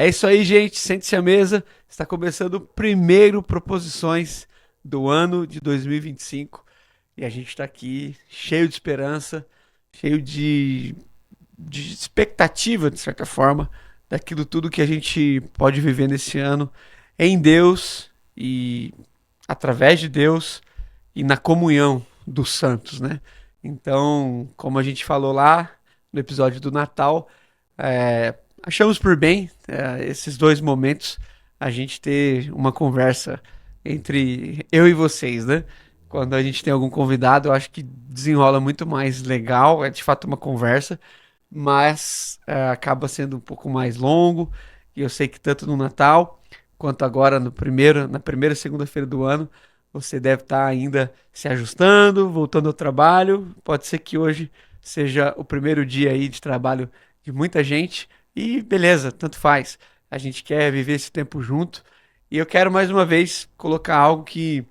É isso aí, gente. Sente-se à mesa. Está começando o primeiro Proposições do ano de 2025. E a gente está aqui cheio de esperança, cheio de expectativa, de certa forma, daquilo tudo que a gente pode viver nesse ano em Deus e através de Deus e na comunhão dos santos, né? Então, como a gente falou lá no episódio do Natal, achamos por bem esses dois momentos a gente ter uma conversa entre eu e vocês, né? Quando a gente tem algum convidado, eu acho que desenrola muito mais legal, é de fato uma conversa, mas acaba sendo um pouco mais longo. E eu sei que tanto no Natal quanto agora na primeira segunda-feira do ano, você deve estar ainda se ajustando, voltando ao trabalho. Pode ser que hoje seja o primeiro dia aí de trabalho de muita gente. E beleza, tanto faz. A gente quer viver esse tempo junto. E eu quero mais uma vez colocar algo que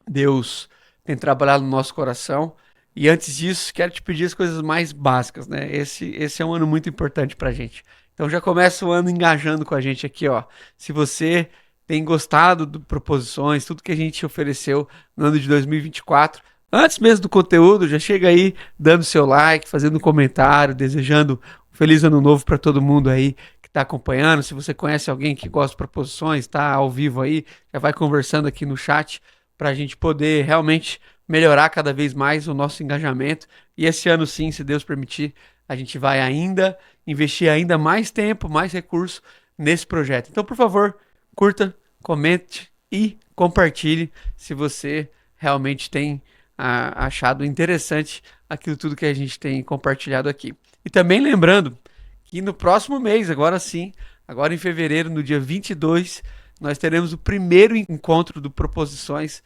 Deus tem trabalhado no nosso coração. E antes disso, quero te pedir as coisas mais básicas, né? Esse é um ano muito importante pra gente. Então já começa o ano engajando com a gente aqui, ó. Se você tem gostado do Proposições, tudo que a gente ofereceu no ano de 2024, antes mesmo do conteúdo, já chega aí dando seu like, fazendo um comentário, desejando um feliz ano novo para todo mundo aí que está acompanhando. Se você conhece alguém que gosta de proposições, está ao vivo aí, já vai conversando aqui no chat para a gente poder realmente melhorar cada vez mais o nosso engajamento. E esse ano, sim, se Deus permitir, a gente vai ainda investir ainda mais tempo, mais recurso nesse projeto. Então, por favor, curta, comente e compartilhe se você realmente tem achado interessante aquilo tudo que a gente tem compartilhado aqui. E também lembrando que no próximo mês, agora sim, agora em fevereiro, no dia 22, nós teremos o primeiro encontro do Proposições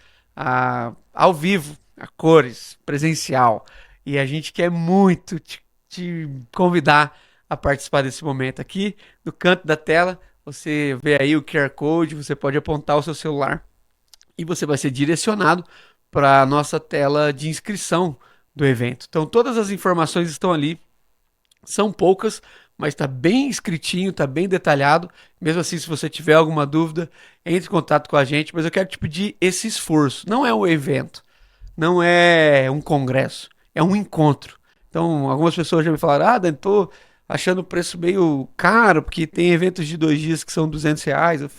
ao vivo, a cores, presencial. E a gente quer muito te convidar a participar desse momento aqui. No canto da tela, você vê aí o QR Code, você pode apontar o seu celular e você vai ser direcionado para a nossa tela de inscrição do evento. Então, todas as informações estão ali, são poucas, mas está bem escritinho, está bem detalhado. Mesmo assim, se você tiver alguma dúvida, entre em contato com a gente. Mas eu quero te pedir esse esforço. Não é um evento, não é um congresso, é um encontro. Então, algumas pessoas já me falaram: ah, Dan, tô achando o preço meio caro, porque tem eventos de 2 dias que são R$ 200.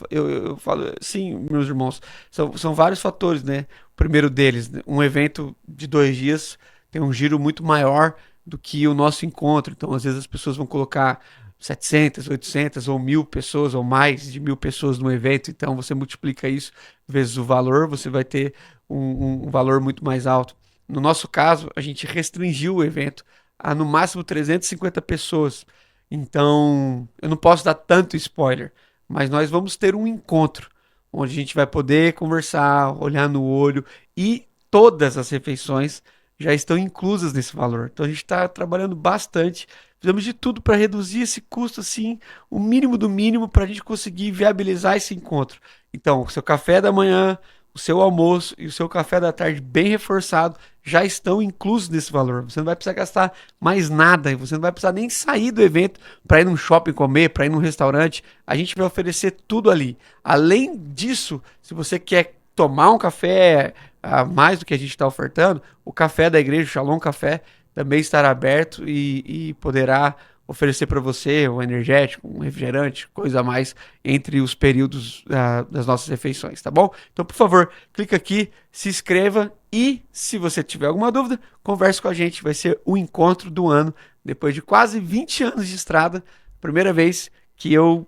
Eu falo, sim, meus irmãos, são vários fatores, né? O primeiro deles, né, um evento de 2 dias tem um giro muito maior do que o nosso encontro. Então, às vezes, as pessoas vão colocar 700, 800 ou 1.000 pessoas ou mais de 1.000 pessoas no evento. Então, você multiplica isso vezes o valor, você vai ter um valor muito mais alto. No nosso caso, a gente restringiu o evento a no máximo 350 pessoas. Então, eu não posso dar tanto spoiler, mas nós vamos ter um encontro onde a gente vai poder conversar, olhar no olho e todas as refeições já estão inclusas nesse valor. Então a gente está trabalhando bastante, fizemos de tudo para reduzir esse custo assim, o mínimo do mínimo para a gente conseguir viabilizar esse encontro. Então, o seu café da manhã, o seu almoço e o seu café da tarde bem reforçado já estão inclusos nesse valor. Você não vai precisar gastar mais nada, você não vai precisar nem sair do evento para ir num shopping comer, para ir num restaurante. A gente vai oferecer tudo ali. Além disso, se você quer tomar um café a mais do que a gente está ofertando, o café da igreja, o Shalom Café, também estará aberto e poderá oferecer para você um energético, um refrigerante, coisa a mais entre os períodos das nossas refeições, tá bom? Então, por favor, clica aqui, se inscreva e, se você tiver alguma dúvida, converse com a gente. Vai ser o encontro do ano, depois de quase 20 anos de estrada, primeira vez que eu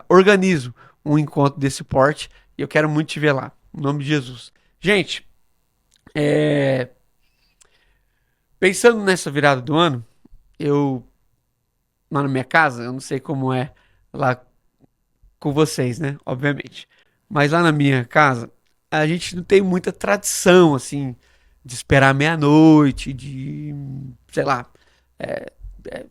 organizo um encontro desse porte e eu quero muito te ver lá, em nome de Jesus. Gente, é, pensando nessa virada do ano, eu, lá na minha casa, eu não sei como é lá com vocês, né? Obviamente. Mas lá na minha casa, a gente não tem muita tradição, assim, de esperar meia-noite, de, sei lá,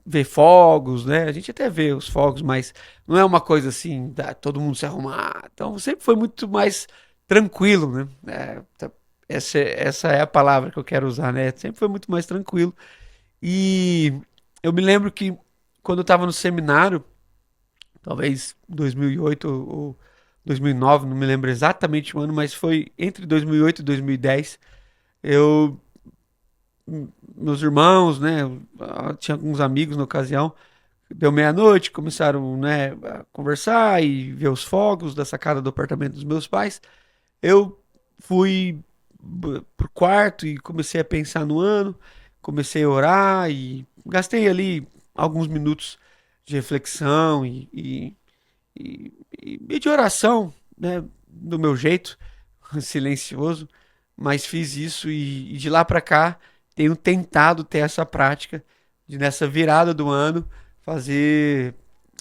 ver fogos, né? A gente até vê os fogos, mas não é uma coisa assim, todo mundo se arrumar. Então sempre foi muito mais tranquilo, né? Essa é a palavra que eu quero usar, né? Sempre foi muito mais tranquilo. E eu me lembro que quando eu estava no seminário, talvez 2008 ou 2009, não me lembro exatamente o ano, mas foi entre 2008 e 2010. Eu, meus irmãos, né, tinha alguns amigos na ocasião, deu meia-noite, começaram, né, a conversar e ver os fogos da sacada do apartamento dos meus pais. Eu fui pro quarto e comecei a pensar no ano, comecei a orar e gastei ali alguns minutos de reflexão e de oração, né, do meu jeito, silencioso, mas fiz isso e de lá para cá tenho tentado ter essa prática de nessa virada do ano fazer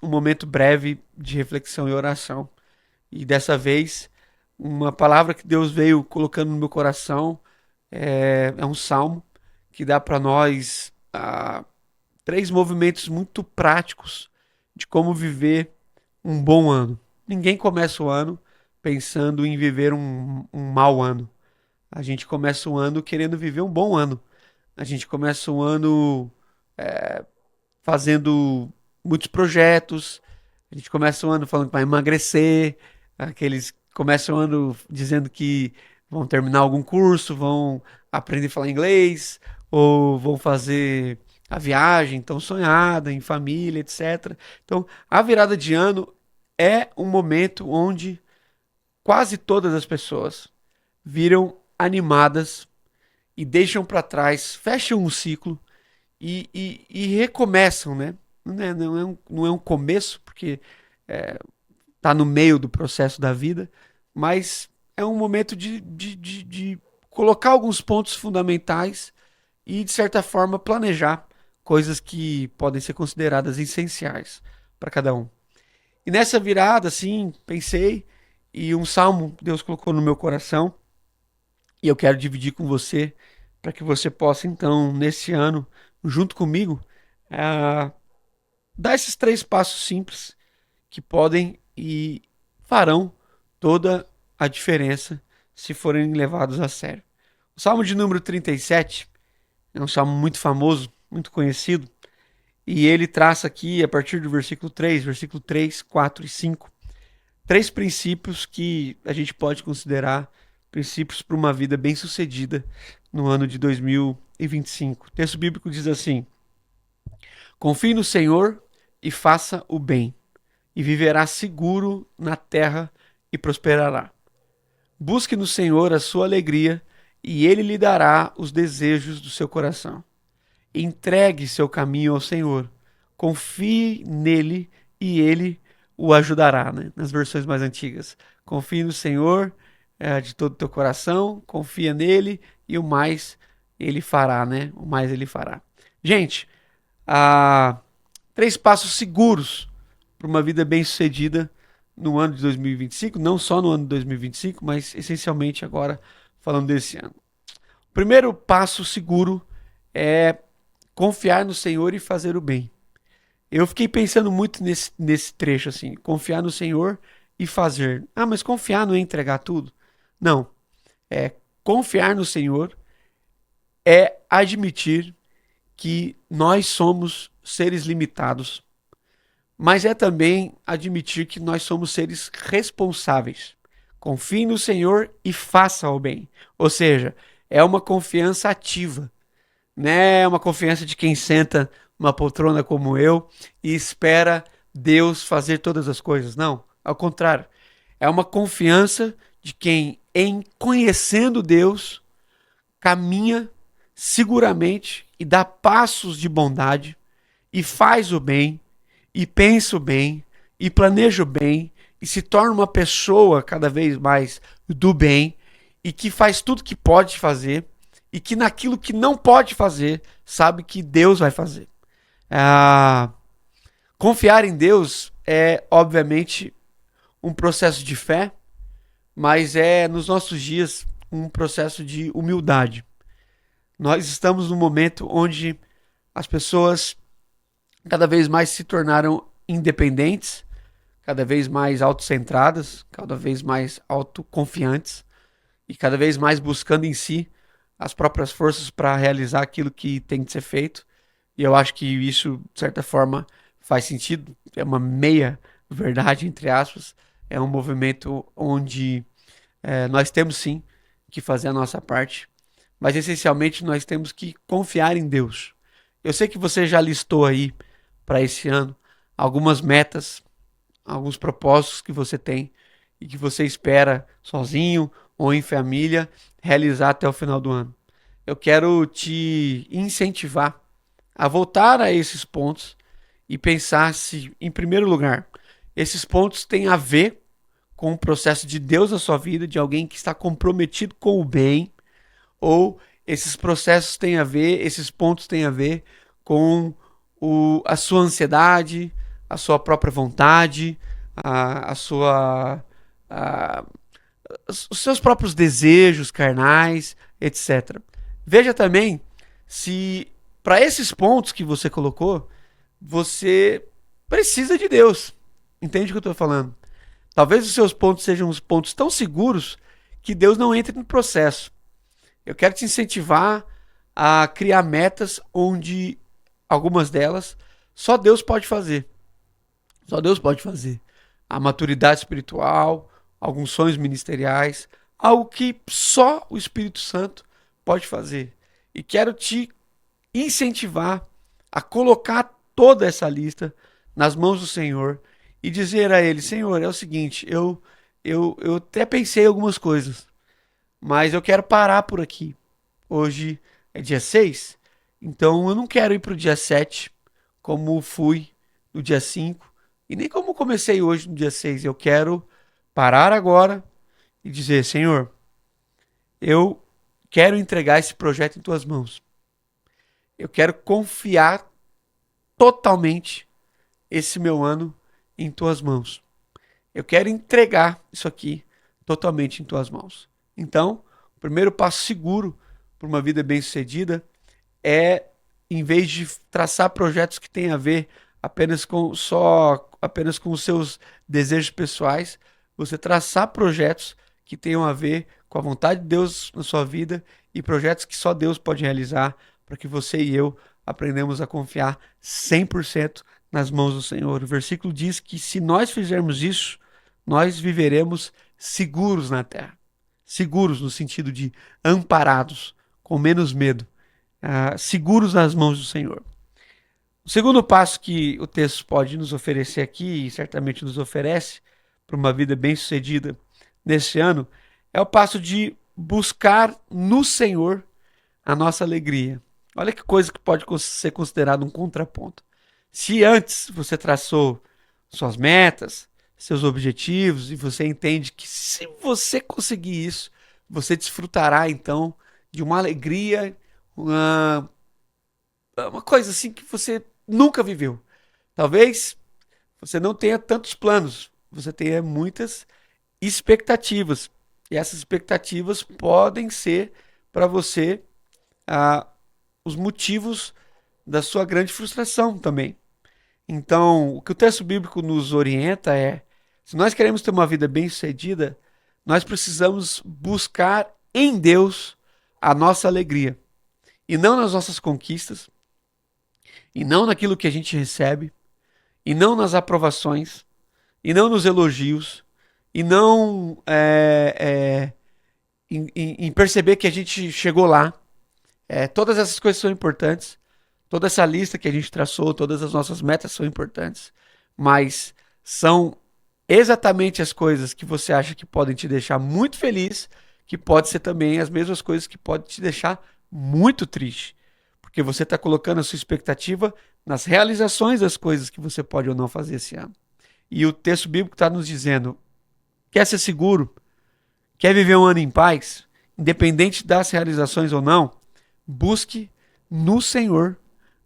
um momento breve de reflexão e oração. E dessa vez, uma palavra que Deus veio colocando no meu coração é um salmo que dá para nós três movimentos muito práticos de como viver um bom ano. Ninguém começa o ano pensando em viver um mau ano. A gente começa o ano querendo viver um bom ano. A gente começa o ano fazendo muitos projetos. A gente começa o ano falando que vai emagrecer. Aqueles começam o ano dizendo que vão terminar algum curso, vão aprender a falar inglês, ou vão fazer a viagem tão sonhada em família, etc. Então, a virada de ano é um momento onde quase todas as pessoas viram animadas e deixam para trás, fecham um ciclo e recomeçam, né? Não é um começo, porque tá no meio do processo da vida, mas é um momento de colocar alguns pontos fundamentais e, de certa forma, planejar coisas que podem ser consideradas essenciais para cada um. E nessa virada, assim, pensei, e um salmo Deus colocou no meu coração, e eu quero dividir com você, para que você possa, então, nesse ano, junto comigo, eh, dar esses três passos simples que podem e farão toda a diferença se forem levados a sério. O Salmo de número 37 é um salmo muito famoso, muito conhecido, e ele traça aqui, a partir do versículo 3, 4 e 5, três princípios que a gente pode considerar princípios para uma vida bem-sucedida no ano de 2025. O texto bíblico diz assim: confie no Senhor e faça o bem, e viverá seguro na terra e prosperará. Busque no Senhor a sua alegria, e ele lhe dará os desejos do seu coração. Entregue seu caminho ao Senhor. Confie nele e ele o ajudará, né? Nas versões mais antigas. Confie no Senhor de todo o teu coração, confia nele e o mais ele fará, né? O mais ele fará. Gente, três passos seguros para uma vida bem-sucedida no ano de 2025, não só no ano de 2025, mas essencialmente agora falando desse ano. O primeiro passo seguro é confiar no Senhor e fazer o bem. Eu fiquei pensando muito nesse trecho assim, confiar no Senhor e fazer. Ah, mas confiar não é entregar tudo? Não. É confiar no Senhor é admitir que nós somos seres limitados, mas é também admitir que nós somos seres responsáveis. Confie no Senhor e faça o bem. Ou seja, é uma confiança ativa, né? É uma confiança de quem senta uma poltrona como eu e espera Deus fazer todas as coisas. Não, ao contrário. É uma confiança de quem, em conhecendo Deus, caminha seguramente e dá passos de bondade e faz o bem e pensa o bem e planeja o bem e se torna uma pessoa cada vez mais do bem e que faz tudo que pode fazer e que naquilo que não pode fazer sabe que Deus vai fazer. Ah, confiar em Deus é obviamente um processo de fé, mas é nos nossos dias um processo de humildade. Nós estamos num momento onde as pessoas cada vez mais se tornaram independentes, cada vez mais autocentradas, cada vez mais autoconfiantes e cada vez mais buscando em si as próprias forças para realizar aquilo que tem que ser feito. E eu acho que isso, de certa forma, faz sentido. É uma meia verdade, entre aspas. É um movimento onde nós temos sim que fazer a nossa parte, mas essencialmente nós temos que confiar em Deus. Eu sei que você já listou aí para esse ano algumas metas, alguns propósitos que você tem e que você espera sozinho ou em família realizar até o final do ano. Eu quero te incentivar a voltar a esses pontos e pensar se, em primeiro lugar, esses pontos têm a ver com o processo de Deus na sua vida, de alguém que está comprometido com o bem, ou esses processos têm a ver, esses pontos têm a ver com a sua ansiedade, a sua própria vontade, a sua, a, os seus próprios desejos carnais, etc. Veja também se para esses pontos que você colocou, você precisa de Deus. Entende o que eu estou falando? Talvez os seus pontos sejam os pontos tão seguros que Deus não entre no processo. Eu quero te incentivar a criar metas onde algumas delas só Deus pode fazer. Só Deus pode fazer. A maturidade espiritual, alguns sonhos ministeriais, algo que só o Espírito Santo pode fazer. E quero te incentivar a colocar toda essa lista nas mãos do Senhor e dizer a Ele: Senhor, é o seguinte, eu até pensei algumas coisas, mas eu quero parar por aqui. Hoje é dia 6, então eu não quero ir para o dia 7 como fui no dia 5 e nem como comecei hoje no dia 6. Eu quero parar agora e dizer: Senhor, eu quero entregar esse projeto em tuas mãos. Eu quero confiar totalmente esse meu ano em tuas mãos. Eu quero entregar isso aqui totalmente em tuas mãos. Então, o primeiro passo seguro para uma vida bem-sucedida é, em vez de traçar projetos que têm a ver apenas com os seus desejos pessoais, você traçar projetos que tenham a ver com a vontade de Deus na sua vida e projetos que só Deus pode realizar para que você e eu aprendamos a confiar 100% nas mãos do Senhor. O versículo diz que se nós fizermos isso, nós viveremos seguros na terra. Seguros no sentido de amparados, com menos medo, seguros nas mãos do Senhor. O segundo passo que o texto pode nos oferecer aqui, e certamente nos oferece, para uma vida bem-sucedida nesse ano, é o passo de buscar no Senhor a nossa alegria. Olha que coisa que pode ser considerado um contraponto. Se antes você traçou suas metas, seus objetivos, e você entende que se você conseguir isso, você desfrutará então de uma alegria, uma coisa assim que você nunca viveu. Talvez você não tenha tantos planos, você tenha muitas expectativas. E essas expectativas podem ser para você ah, os motivos da sua grande frustração também. Então, o que o texto bíblico nos orienta é: se nós queremos ter uma vida bem-sucedida, nós precisamos buscar em Deus a nossa alegria. E não nas nossas conquistas, e não naquilo que a gente recebe, e não nas aprovações, e não nos elogios, e não em perceber que a gente chegou lá. Todas essas coisas são importantes, toda essa lista que a gente traçou, todas as nossas metas são importantes, mas são exatamente as coisas que você acha que podem te deixar muito feliz, que pode ser também as mesmas coisas que podem te deixar muito triste, porque você está colocando a sua expectativa nas realizações das coisas que você pode ou não fazer esse ano. E o texto bíblico está nos dizendo: quer ser seguro, quer viver um ano em paz, independente das realizações ou não, busque no Senhor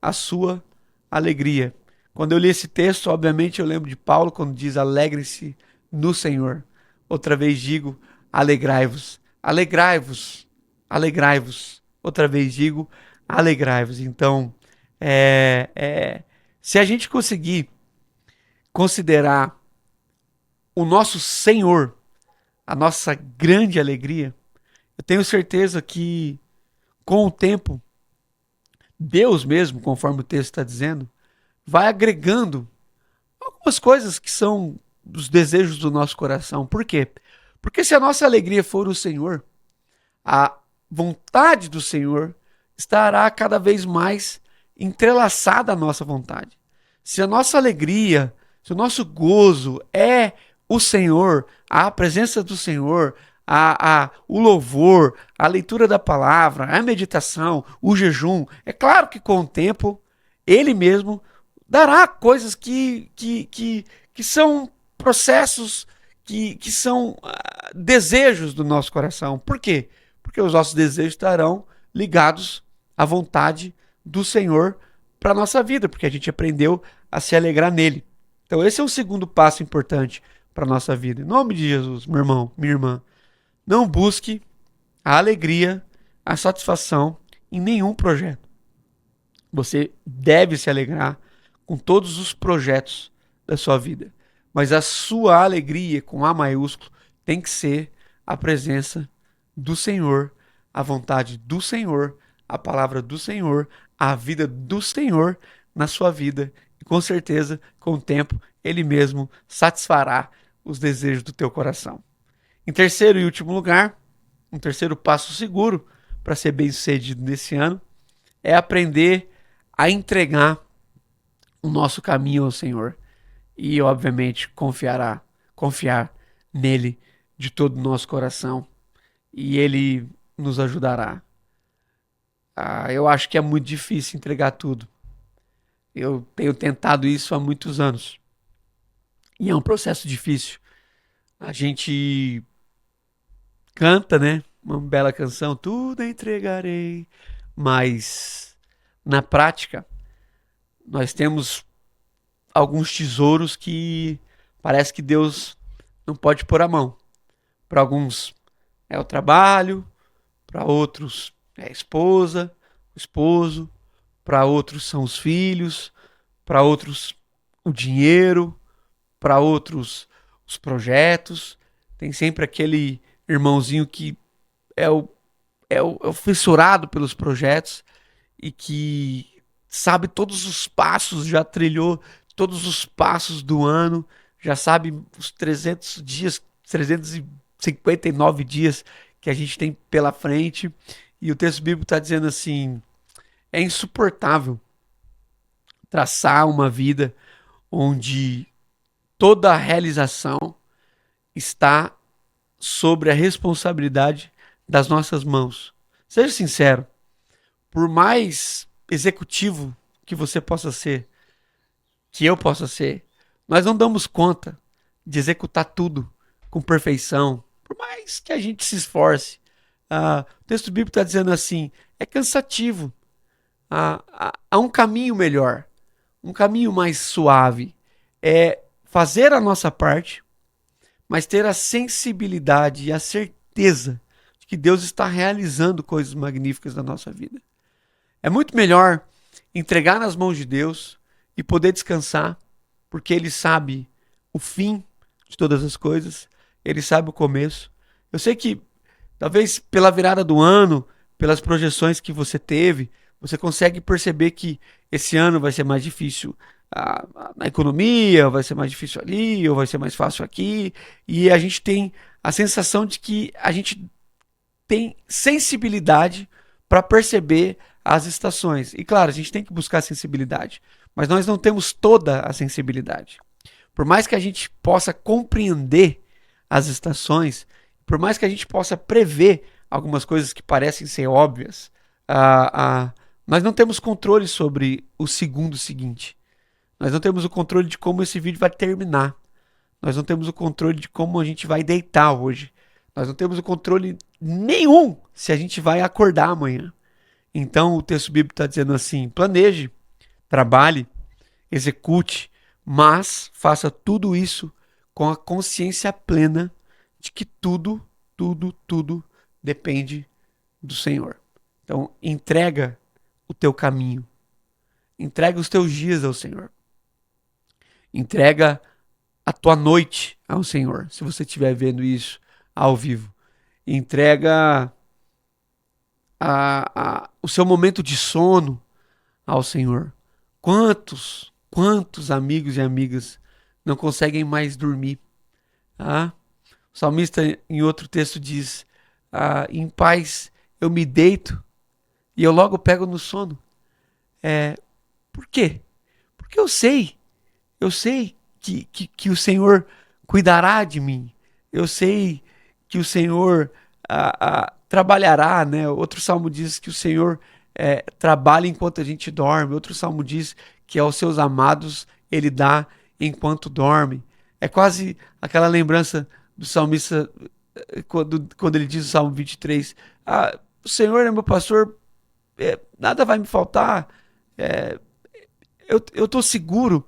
a sua alegria. Quando eu li esse texto, obviamente eu lembro de Paulo quando diz: alegrem-se no Senhor. Outra vez digo: alegrai-vos, alegrai-vos, alegrai-vos. Outra vez digo: alegrai-vos. Então, se a gente conseguir considerar o nosso Senhor a nossa grande alegria, eu tenho certeza que com o tempo, Deus mesmo, conforme o texto está dizendo, vai agregando algumas coisas que são os desejos do nosso coração. Por quê? Porque se a nossa alegria for o Senhor, a vontade do Senhor estará cada vez mais entrelaçada à nossa vontade. Se a nossa alegria, se o nosso gozo é o Senhor, a presença do Senhor, o louvor, a leitura da palavra, a meditação, o jejum, é claro que com o tempo Ele mesmo dará coisas que são processos, que são desejos do nosso coração. Por quê? Porque os nossos desejos estarão ligados à vontade do Senhor para a nossa vida, porque a gente aprendeu a se alegrar nele. Então esse é um segundo passo importante para a nossa vida. Em nome de Jesus, meu irmão, minha irmã, não busque a alegria, a satisfação em nenhum projeto. Você deve se alegrar com todos os projetos da sua vida. Mas a sua alegria, com A maiúsculo, tem que ser a presença do Senhor, a vontade do Senhor, a palavra do Senhor, a vida do Senhor na sua vida. E com certeza, com o tempo, Ele mesmo satisfará os desejos do teu coração. Em terceiro e último lugar, um terceiro passo seguro para ser bem-sucedido nesse ano é aprender a entregar o nosso caminho ao Senhor e, obviamente, confiar nele de todo o nosso coração e ele nos ajudará. Eu acho que é muito difícil entregar tudo. Eu tenho tentado isso há muitos anos e é um processo difícil. A gente canta, né? Uma bela canção, tudo entregarei, mas na prática nós temos alguns tesouros que parece que Deus não pode pôr a mão. Para alguns é o trabalho, para outros é a esposa, o esposo, para outros são os filhos, para outros o dinheiro, para outros os projetos. Tem sempre aquele irmãozinho que é o fissurado pelos projetos e que sabe todos os passos, já trilhou todos os passos do ano, já sabe os 300 dias, 359 dias que a gente tem pela frente. E o texto bíblico está dizendo assim: é insuportável traçar uma vida onde toda a realização está sobre a responsabilidade das nossas mãos. Seja sincero, por mais executivo que você possa ser, que eu possa ser, nós não damos conta de executar tudo com perfeição, por mais que a gente se esforce. O texto bíblico está dizendo assim: é cansativo. Há um caminho melhor, um caminho mais suave. É fazer a nossa parte, mas ter a sensibilidade e a certeza de que Deus está realizando coisas magníficas na nossa vida. É muito melhor entregar nas mãos de Deus e poder descansar, porque Ele sabe o fim de todas as coisas, Ele sabe o começo. Eu sei que talvez pela virada do ano, pelas projeções que você teve, você consegue perceber que esse ano vai ser mais difícil na economia, vai ser mais difícil ali, ou vai ser mais fácil aqui, e a gente tem a sensação de que a gente tem sensibilidade para perceber as estações. E claro, a gente tem que buscar sensibilidade, mas nós não temos toda a sensibilidade. Por mais que a gente possa compreender as estações, por mais que a gente possa prever algumas coisas que parecem ser óbvias, nós não temos controle sobre o segundo seguinte. Nós não temos o controle de como esse vídeo vai terminar. Nós não temos o controle de como a gente vai deitar hoje. Nós não temos o controle nenhum se a gente vai acordar amanhã. Então o texto bíblico está dizendo assim: planeje, trabalhe, execute, mas faça tudo isso com a consciência plena de que tudo depende do Senhor. Então entrega o teu caminho, entrega os teus dias ao Senhor, entrega a tua noite ao Senhor, se você estiver vendo isso ao vivo, entrega o seu momento de sono ao Senhor. Quantos amigos e amigas não conseguem mais dormir. Ah, o salmista, em outro texto, diz: em paz eu me deito e eu logo pego no sono. Por quê? Porque eu sei que o Senhor cuidará de mim. Eu sei que o Senhor trabalhará, né? Outro salmo diz que o Senhor trabalha enquanto a gente dorme. Outro salmo diz que aos seus amados ele dá enquanto dorme. É quase aquela lembrança do salmista quando ele diz no Salmo 23, o Senhor é meu pastor, nada vai me faltar, é, eu estou seguro,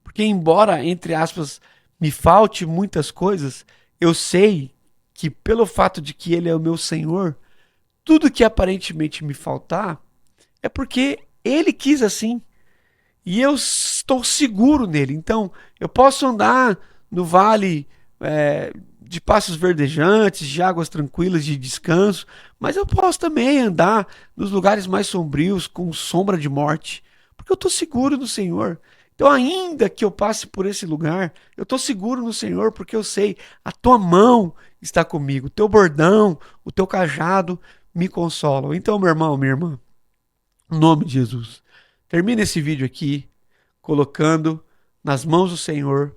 porque embora, entre aspas, me falte muitas coisas, eu sei que pelo fato de que Ele é o meu Senhor, tudo que aparentemente me faltar é porque Ele quis assim. E eu estou seguro nele. Então, eu posso andar no vale de passos verdejantes, de águas tranquilas, de descanso, mas eu posso também andar nos lugares mais sombrios, com sombra de morte, porque eu estou seguro no Senhor. Então, ainda que eu passe por esse lugar, eu estou seguro no Senhor, porque eu sei, a tua mão está comigo, o teu bordão, o teu cajado me consolam. Então, meu irmão, minha irmã, em nome de Jesus, termina esse vídeo aqui colocando nas mãos do Senhor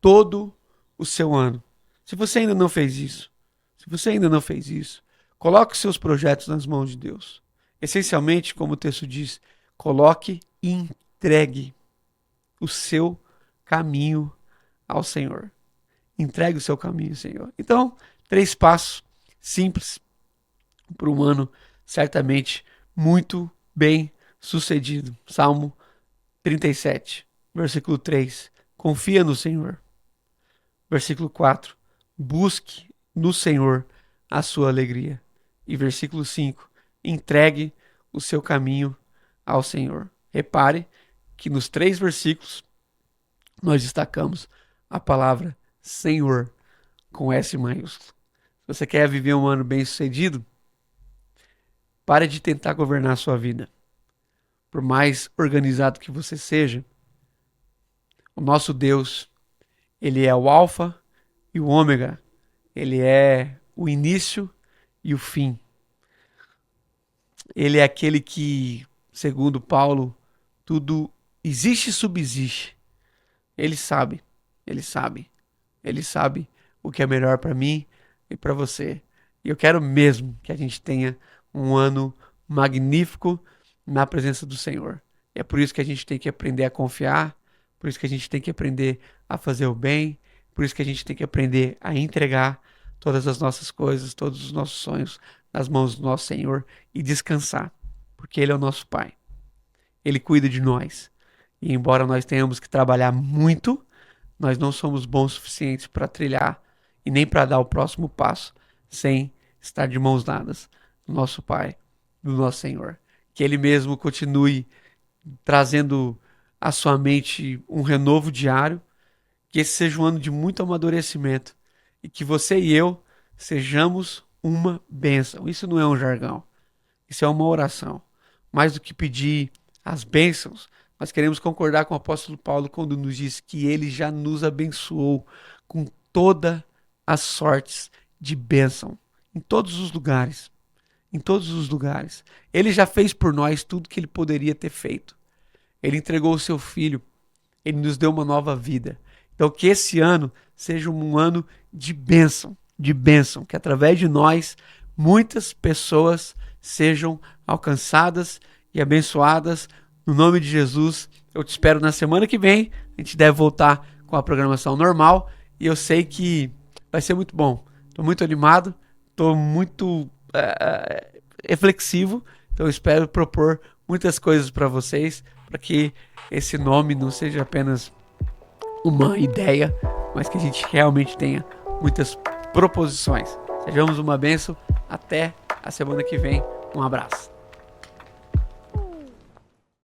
todo o seu ano. Se você ainda não fez isso, se você ainda não fez isso, coloque seus projetos nas mãos de Deus. Essencialmente, como o texto diz, coloque e entregue o seu caminho ao Senhor. Entregue o seu caminho, Senhor. Então, 3 passos simples para um ano certamente muito bem sucedido. Salmo 37, versículo 3. Confia no Senhor. Versículo 4. Busque no Senhor a sua alegria. E versículo 5. Entregue o seu caminho ao Senhor. Repare que nos 3 versículos nós destacamos a palavra Senhor com S maiúsculo. Se você quer viver um ano bem sucedido, pare de tentar governar a sua vida. Por mais organizado que você seja, o nosso Deus, ele é o alfa e o ômega. Ele é o início e o fim. Ele é aquele que, segundo Paulo, tudo existe e subsiste. Ele sabe, ele sabe, ele sabe o que é melhor para mim e para você. E eu quero mesmo que a gente tenha um ano magnífico na presença do Senhor. E é por isso que a gente tem que aprender a confiar, por isso que a gente tem que aprender a fazer o bem, por isso que a gente tem que aprender a entregar todas as nossas coisas, todos os nossos sonhos nas mãos do nosso Senhor e descansar, porque Ele é o nosso Pai. Ele cuida de nós. E embora nós tenhamos que trabalhar muito, nós não somos bons o suficientes para trilhar e nem para dar o próximo passo sem estar de mãos dadas do nosso Pai, do nosso Senhor. Que Ele mesmo continue trazendo à sua mente um renovo diário, que esse seja um ano de muito amadurecimento e que você e eu sejamos uma bênção. Isso não é um jargão, isso é uma oração. Mais do que pedir as bênçãos, nós queremos concordar com o apóstolo Paulo quando nos diz que ele já nos abençoou com todas as sortes de bênção em todos os lugares. Em todos os lugares. Ele já fez por nós tudo que ele poderia ter feito. Ele entregou o seu filho. Ele nos deu uma nova vida. Então que esse ano seja um ano de bênção, que através de nós muitas pessoas sejam alcançadas e abençoadas no nome de Jesus. Eu te espero na semana que vem. A gente deve voltar com a programação normal e eu sei que vai ser muito bom. Estou muito animado, estou muito reflexivo, então eu espero propor muitas coisas para vocês, para que esse nome não seja apenas uma ideia, mas que a gente realmente tenha muitas proposições. Sejamos uma bênção. Até a semana que vem. Um abraço.